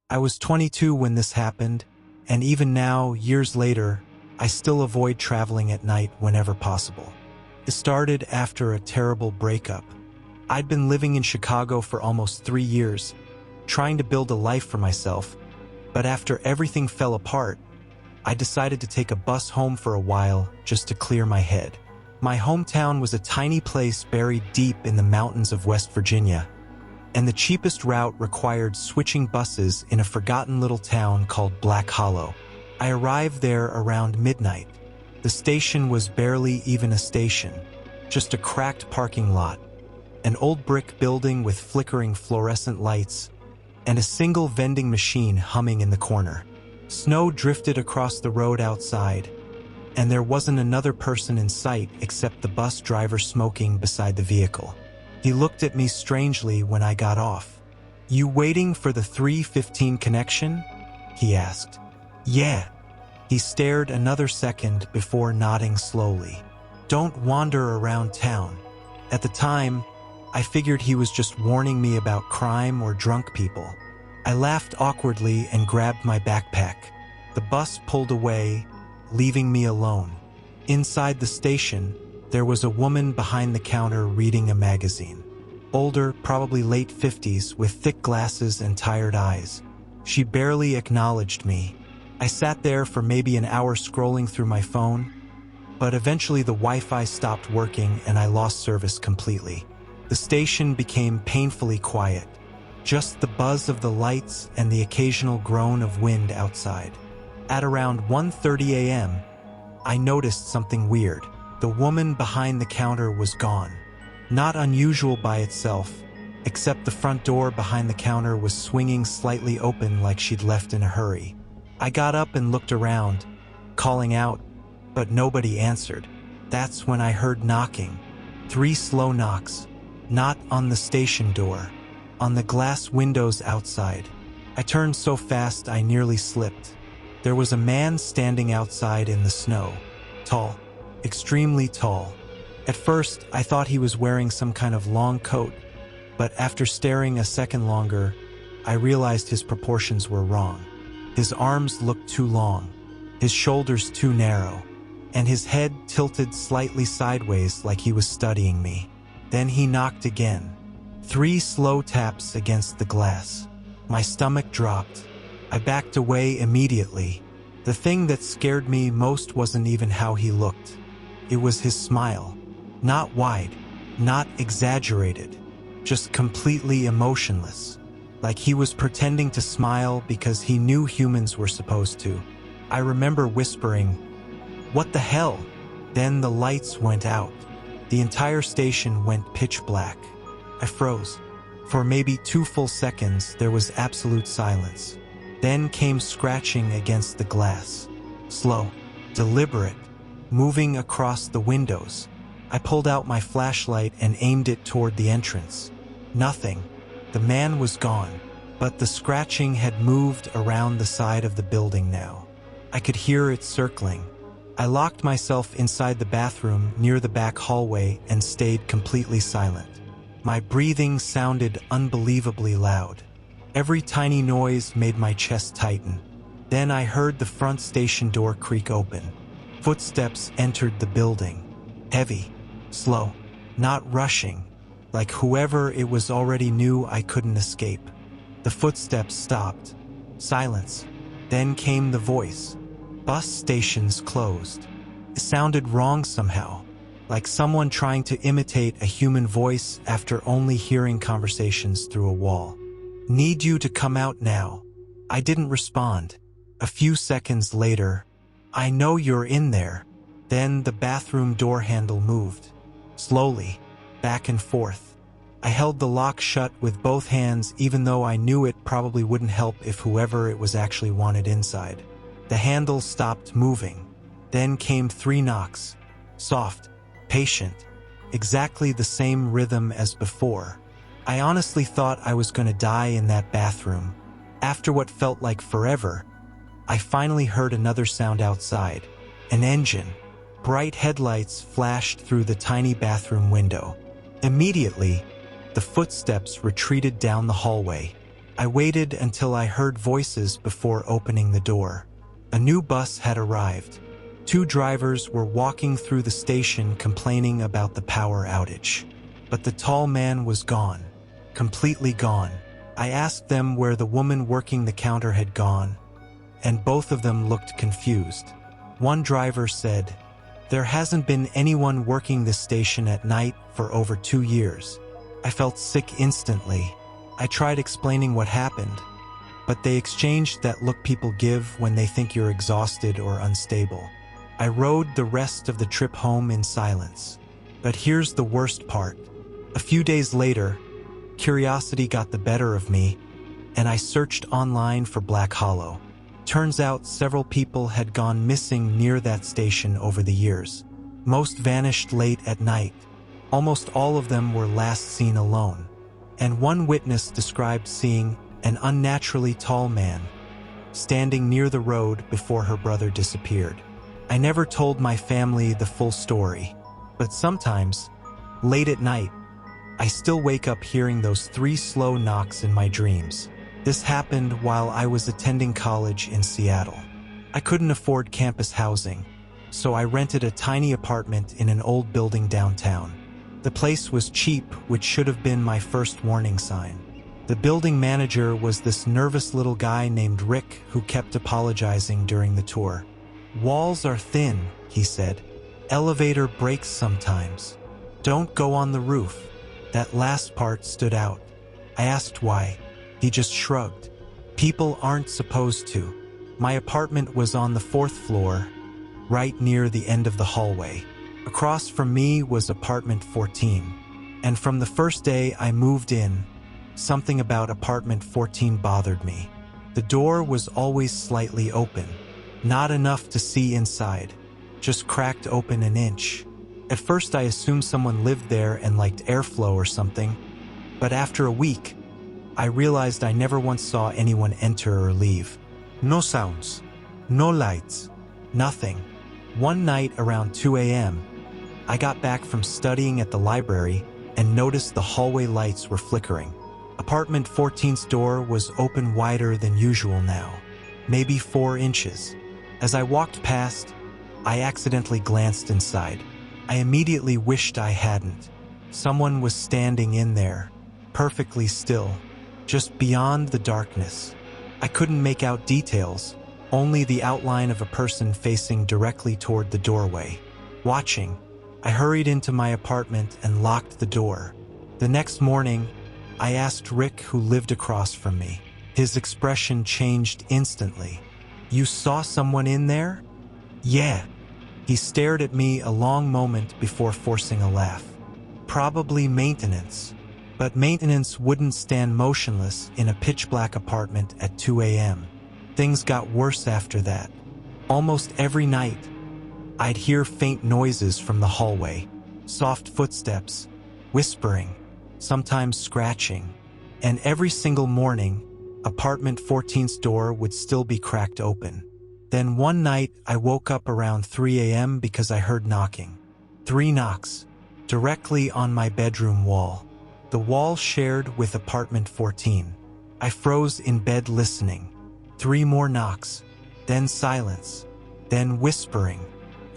I was 22 when this happened, and even now, years later, I still avoid traveling at night whenever possible. It started after a terrible breakup. I'd been living in Chicago for almost 3 years, trying to build a life for myself, but after everything fell apart, I decided to take a bus home for a while just to clear my head. My hometown was a tiny place buried deep in the mountains of West Virginia, and the cheapest route required switching buses in a forgotten little town called Black Hollow. I arrived there around midnight. The station was barely even a station, just a cracked parking lot, an old brick building with flickering fluorescent lights, and a single vending machine humming in the corner. Snow drifted across the road outside, and there wasn't another person in sight except the bus driver smoking beside the vehicle. He looked at me strangely when I got off. "You waiting for the 3:15 connection?" he asked. "Yeah." He stared another second before nodding slowly. "Don't wander around town." At the time, I figured he was just warning me about crime or drunk people. I laughed awkwardly and grabbed my backpack. The bus pulled away, leaving me alone. Inside the station, there was a woman behind the counter reading a magazine. Older, probably late 50s, with thick glasses and tired eyes. She barely acknowledged me. I sat there for maybe an hour scrolling through my phone, but eventually the Wi-Fi stopped working and I lost service completely. The station became painfully quiet, just the buzz of the lights and the occasional groan of wind outside. At around 1:30 a.m., I noticed something weird. The woman behind the counter was gone. Not unusual by itself, except the front door behind the counter was swinging slightly open like she'd left in a hurry. I got up and looked around, calling out, but nobody answered. That's when I heard knocking. 3 slow knocks, not on the station door, on the glass windows outside. I turned so fast I nearly slipped. There was a man standing outside in the snow, tall, extremely tall. At first, I thought he was wearing some kind of long coat, but after staring a second longer, I realized his proportions were wrong. His arms looked too long, his shoulders too narrow, and his head tilted slightly sideways like he was studying me. Then he knocked again. 3 slow taps against the glass. My stomach dropped. I backed away immediately. The thing that scared me most wasn't even how he looked. It was his smile. Not wide, not exaggerated, just completely emotionless. Like he was pretending to smile because he knew humans were supposed to. I remember whispering, "What the hell?" Then the lights went out. The entire station went pitch black. I froze. For maybe 2 full seconds, there was absolute silence. Then came scratching against the glass. Slow, deliberate, moving across the windows. I pulled out my flashlight and aimed it toward the entrance. Nothing. The man was gone, but the scratching had moved around the side of the building now. I could hear it circling. I locked myself inside the bathroom near the back hallway and stayed completely silent. My breathing sounded unbelievably loud. Every tiny noise made my chest tighten. Then I heard the front station door creak open. Footsteps entered the building. Heavy, slow, not rushing, like whoever it was already knew I couldn't escape. The footsteps stopped. Silence. Then came the voice. Bus stations closed. It sounded wrong somehow, like someone trying to imitate a human voice after only hearing conversations through a wall. "Need you to come out now." I didn't respond. A few seconds later, "I know you're in there." Then the bathroom door handle moved. Slowly, back and forth. I held the lock shut with both hands even though I knew it probably wouldn't help if whoever it was actually wanted inside. The handle stopped moving. Then came 3 knocks. Soft, patient, exactly the same rhythm as before. I honestly thought I was going to die in that bathroom. After what felt like forever, I finally heard another sound outside. An engine. Bright headlights flashed through the tiny bathroom window. Immediately, the footsteps retreated down the hallway. I waited until I heard voices before opening the door. A new bus had arrived. 2 drivers were walking through the station complaining about the power outage. But the tall man was gone. Completely gone. I asked them where the woman working the counter had gone, and both of them looked confused. One driver said, "There hasn't been anyone working this station at night for over 2 years." I felt sick instantly. I tried explaining what happened, but they exchanged that look people give when they think you're exhausted or unstable. I rode the rest of the trip home in silence. But here's the worst part. A few days later, curiosity got the better of me, and I searched online for Black Hollow. Turns out several people had gone missing near that station over the years. Most vanished late at night. Almost all of them were last seen alone. And one witness described seeing an unnaturally tall man standing near the road before her brother disappeared. I never told my family the full story, but sometimes, late at night, I still wake up hearing those 3 slow knocks in my dreams. This happened while I was attending college in Seattle. I couldn't afford campus housing, so I rented a tiny apartment in an old building downtown. The place was cheap, which should have been my first warning sign. The building manager was this nervous little guy named Rick who kept apologizing during the tour. "Walls are thin," he said. "Elevator breaks sometimes. Don't go on the roof." That last part stood out. I asked why. He just shrugged. "People aren't supposed to." My apartment was on the 4th floor, right near the end of the hallway. Across from me was apartment 14. And from the first day I moved in, something about apartment 14 bothered me. The door was always slightly open. Not enough to see inside, just cracked open an inch. At first I assumed someone lived there and liked airflow or something, but after a week, I realized I never once saw anyone enter or leave. No sounds, no lights, nothing. One night around 2 a.m., I got back from studying at the library and noticed the hallway lights were flickering. Apartment 14's door was open wider than usual now, maybe 4 inches. As I walked past, I accidentally glanced inside. I immediately wished I hadn't. Someone was standing in there, perfectly still, just beyond the darkness. I couldn't make out details, only the outline of a person facing directly toward the doorway. Watching, I hurried into my apartment and locked the door. The next morning, I asked Rick, who lived across from me. His expression changed instantly. "You saw someone in there?" "Yeah." He stared at me a long moment before forcing a laugh. "Probably maintenance." But maintenance wouldn't stand motionless in a pitch-black apartment at 2 a.m. Things got worse after that. Almost every night, I'd hear faint noises from the hallway, soft footsteps, whispering, sometimes scratching. And every single morning, apartment 14's door would still be cracked open. Then one night, I woke up around 3 a.m. because I heard knocking. 3 knocks, directly on my bedroom wall. The wall shared with apartment 14. I froze in bed listening. 3 more knocks, then silence, then whispering.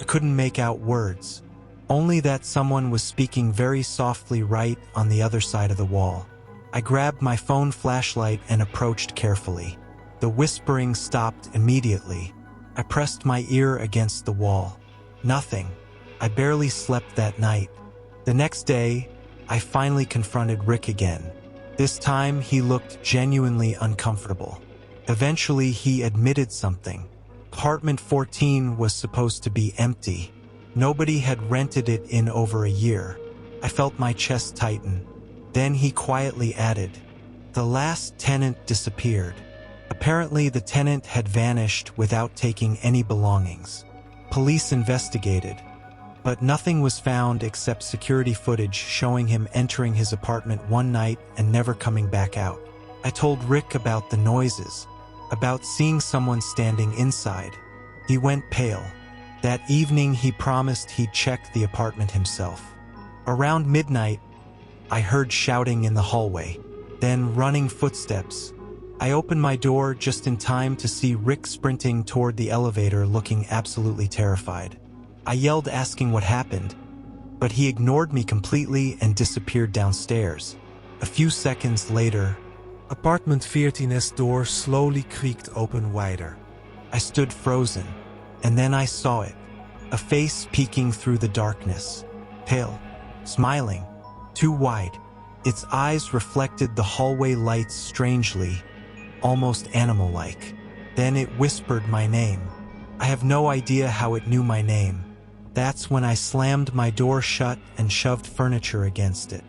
I couldn't make out words, only that someone was speaking very softly right on the other side of the wall. I grabbed my phone flashlight and approached carefully. The whispering stopped immediately. I pressed my ear against the wall. Nothing. I barely slept that night. The next day, I finally confronted Rick again. This time, he looked genuinely uncomfortable. Eventually, he admitted something. Apartment 14 was supposed to be empty. Nobody had rented it in over a year. I felt my chest tighten. Then he quietly added, "The last tenant disappeared." Apparently, the tenant had vanished without taking any belongings. Police investigated, but nothing was found except security footage showing him entering his apartment one night and never coming back out. I told Rick about the noises, about seeing someone standing inside. He went pale. That evening, he promised he'd check the apartment himself. Around midnight, I heard shouting in the hallway, then running footsteps, I opened my door just in time to see Rick sprinting toward the elevator looking absolutely terrified. I yelled asking what happened, but he ignored me completely and disappeared downstairs. A few seconds later, Apartment 14's door slowly creaked open wider. I stood frozen, and then I saw it. A face peeking through the darkness. Pale, smiling, too wide. Its eyes reflected the hallway lights strangely, almost animal-like. Then it whispered my name. I have no idea how it knew my name. That's when I slammed my door shut and shoved furniture against it.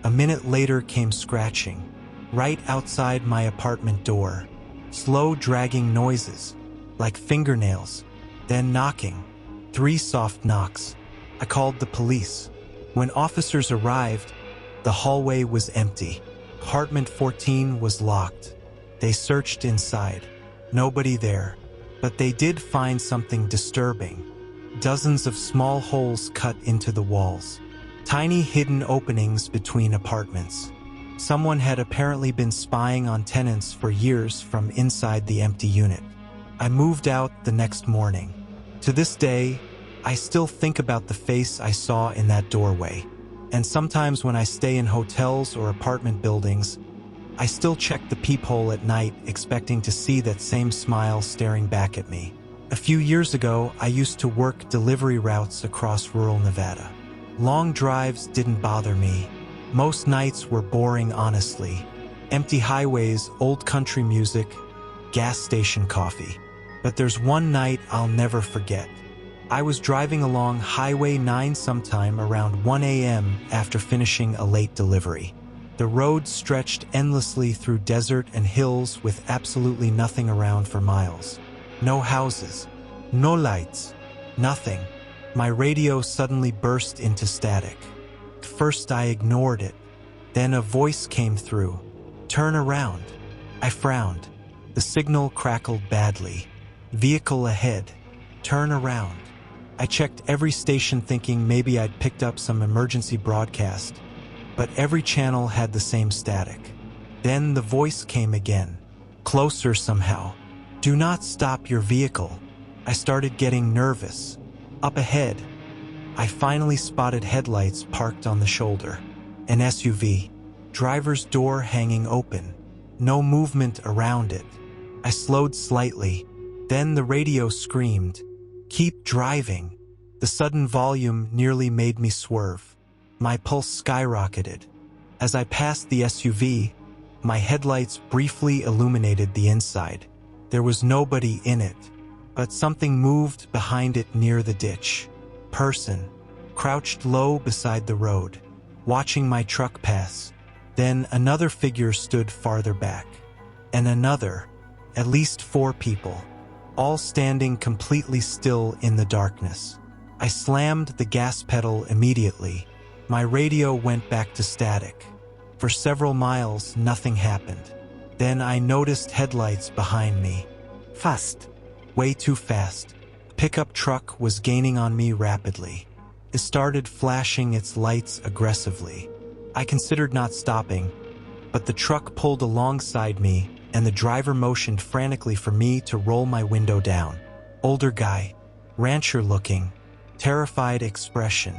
A minute later came scratching, right outside my apartment door. Slow dragging noises, like fingernails, then knocking. 3 soft knocks. I called the police. When officers arrived, the hallway was empty. Apartment 14 was locked. They searched inside. Nobody there. But they did find something disturbing. Dozens of small holes cut into the walls. Tiny hidden openings between apartments. Someone had apparently been spying on tenants for years from inside the empty unit. I moved out the next morning. To this day, I still think about the face I saw in that doorway. And sometimes when I stay in hotels or apartment buildings, I still check the peephole at night expecting to see that same smile staring back at me. A few years ago, I used to work delivery routes across rural Nevada. Long drives didn't bother me. Most nights were boring, honestly. Empty highways, old country music, gas station coffee. But there's one night I'll never forget. I was driving along Highway 9 sometime around 1 a.m. after finishing a late delivery. The road stretched endlessly through desert and hills with absolutely nothing around for miles. No houses, no lights, nothing. My radio suddenly burst into static. First I ignored it. Then a voice came through. "Turn around." I frowned. The signal crackled badly. "Vehicle ahead. Turn around." I checked every station thinking maybe I'd picked up some emergency broadcast, but every channel had the same static. Then the voice came again, closer somehow. "Do not stop your vehicle." I started getting nervous. Up ahead, I finally spotted headlights parked on the shoulder. An SUV, driver's door hanging open. No movement around it. I slowed slightly. Then the radio screamed, "Keep driving." The sudden volume nearly made me swerve. My pulse skyrocketed. As I passed the SUV, my headlights briefly illuminated the inside. There was nobody in it, but something moved behind it near the ditch. Person, crouched low beside the road, watching my truck pass. Then another figure stood farther back. And another, at least 4 people, all standing completely still in the darkness. I slammed the gas pedal immediately. My radio went back to static. For several miles, nothing happened. Then I noticed headlights behind me. Fast. Way too fast. The pickup truck was gaining on me rapidly. It started flashing its lights aggressively. I considered not stopping, but the truck pulled alongside me and the driver motioned frantically for me to roll my window down. Older guy, rancher looking, terrified expression.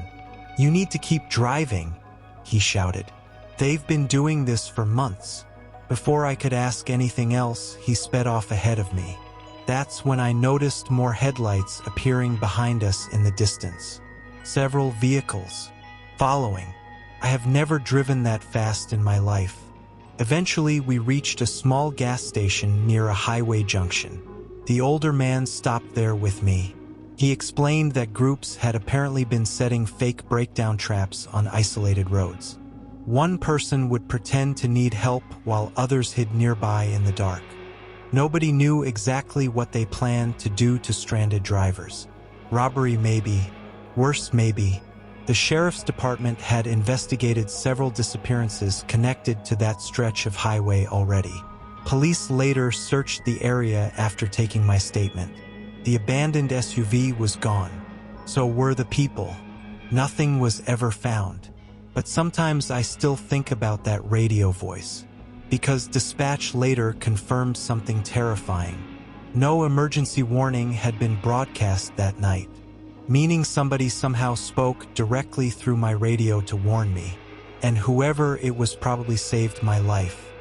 "You need to keep driving," he shouted. "They've been doing this for months." Before I could ask anything else, he sped off ahead of me. That's when I noticed more headlights appearing behind us in the distance. Several vehicles, following. I have never driven that fast in my life. Eventually, we reached a small gas station near a highway junction. The older man stopped there with me. He explained that groups had apparently been setting fake breakdown traps on isolated roads. One person would pretend to need help while others hid nearby in the dark. Nobody knew exactly what they planned to do to stranded drivers. Robbery maybe, worse maybe. The sheriff's department had investigated several disappearances connected to that stretch of highway already. Police later searched the area after taking my statement. The abandoned SUV was gone. So were the people. Nothing was ever found. But sometimes I still think about that radio voice. because dispatch later confirmed something terrifying. No emergency warning had been broadcast that night, meaning somebody somehow spoke directly through my radio to warn me, and whoever it was probably saved my life.